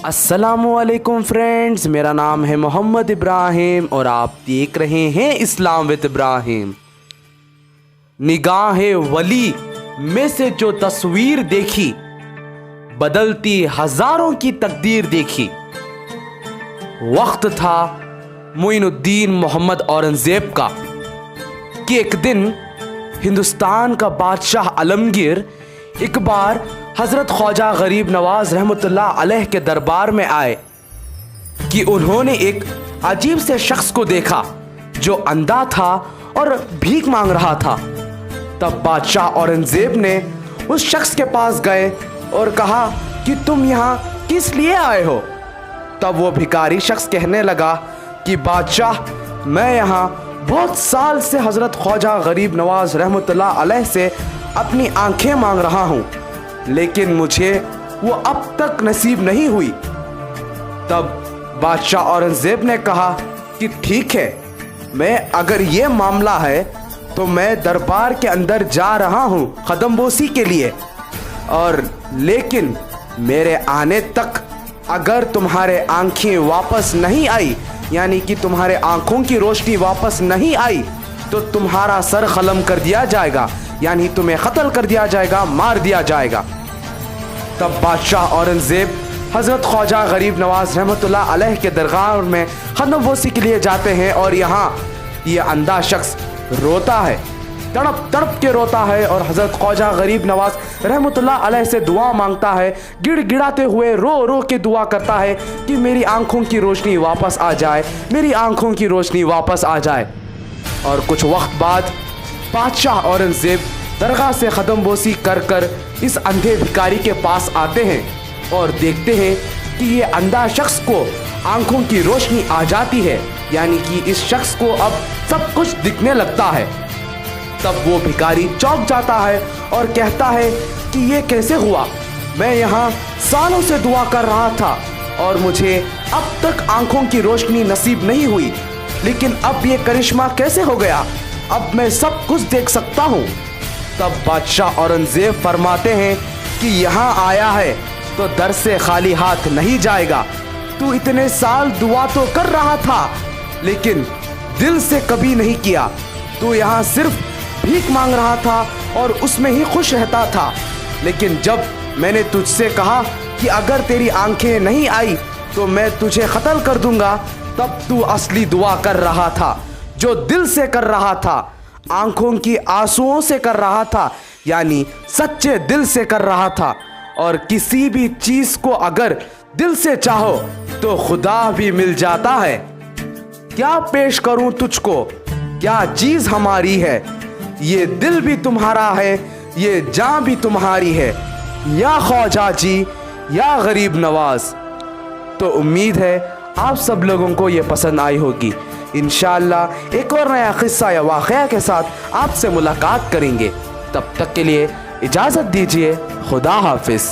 अस्सलामुअलैकुम फ्रेंड्स, मेरा नाम है मोहम्मद इब्राहिम और आप देख रहे हैं इस्लाम विद इब्राहिम। निगाहे वली में से जो तस्वीर देखी, बदलती हजारों की तकदीर देखी। वक्त था मोइनुद्दीन मोहम्मद औरंगजेब का कि एक दिन हिंदुस्तान का बादशाह आलमगीर एक बार हज़रत ख्वाजा गरीब नवाज रहमतुल्लाह अलैह के दरबार में आए कि उन्होंने एक अजीब से शख्स को देखा जो अंधा था और भीख मांग रहा था। तब बादशाह औरंगजेब ने उस शख्स के पास गए और कहा कि तुम यहाँ किस लिए आए हो। तब वो भिखारी शख्स कहने लगा कि बादशाह, मैं यहाँ बहुत साल से हज़रत ख्वाजा गरीब नवाज रहमतुल्लाह अलैह से अपनी आंखें मांग रहा हूँ, लेकिन मुझे वो अब तक नसीब नहीं हुई। तब बादशाह औरंगजेब ने कहा कि ठीक है, मैं अगर ये मामला है तो मैं दरबार के अंदर जा रहा हूँ कदमबोसी के लिए, और लेकिन मेरे आने तक अगर तुम्हारे आंखें वापस नहीं आई, यानी कि तुम्हारे आंखों की रोशनी वापस नहीं आई, तो तुम्हारा सर कलम कर दिया जाएगा, यानी तुम्हें कत्ल कर दिया जाएगा, मार दिया जाएगा। तब बादशाह औरंगजेब हज़रत ख्वाजा गरीब नवाज रहमतुल्लाह अलैह के दरगाह में कदमबोसी के लिए जाते हैं और यहाँ ये अंधा शख्स रोता है, तड़प तड़प के रोता है और हज़रत ख्वाजा गरीब नवाज रहमतुल्लाह अलैह से दुआ मांगता है, गिड़गिड़ाते हुए रो रो के दुआ करता है कि मेरी आंखों की रोशनी वापस आ जाए, मेरी आंखों की रोशनी वापस आ जाए। और कुछ वक्त बाद बादशाह औरंगजेब दरगाह से कदमबोसी कर कर इस अंधे भिखारी के पास आते हैं और देखते हैं कि ये अंधा शख्स को आंखों की रोशनी आ जाती है, यानी कि इस शख्स को अब सब कुछ दिखने लगता है। तब वो भिखारी चौंक जाता है और कहता है कि ये कैसे हुआ, मैं यहाँ सालों से दुआ कर रहा था और मुझे अब तक आंखों की रोशनी नसीब नहीं हुई, लेकिन अब ये करिश्मा कैसे हो गया, अब मैं सब कुछ देख सकता हूँ। तब बादशाह औरंगजेब फरमाते हैं कि यहाँ आया है तो दर से खाली हाथ नहीं जाएगा। तू इतने साल दुआ तो कर रहा था, लेकिन दिल से कभी नहीं किया। तू यहाँ सिर्फ भीख मांग रहा था और उसमें ही खुश रहता था, लेकिन जब मैंने तुझसे कहा कि अगर तेरी आंखें नहीं आई तो मैं तुझे कत्ल कर दूंगा, तब तू असली दुआ कर रहा था, जो दिल से कर रहा था, आंखों की आंसुओं से कर रहा था, यानी सच्चे दिल से कर रहा था। और किसी भी चीज को अगर दिल से चाहो तो खुदा भी मिल जाता है। क्या पेश करूं तुझको, क्या चीज हमारी है, ये दिल भी तुम्हारा है, ये जान भी तुम्हारी है, या ख्वाजा जी या गरीब नवाज। तो उम्मीद है आप सब लोगों को ये पसंद आई होगी। इंशाअल्लाह एक और नया किस्सा या वाक़या के साथ आपसे मुलाकात करेंगे। तब तक के लिए इजाज़त दीजिए। खुदा हाफिज़।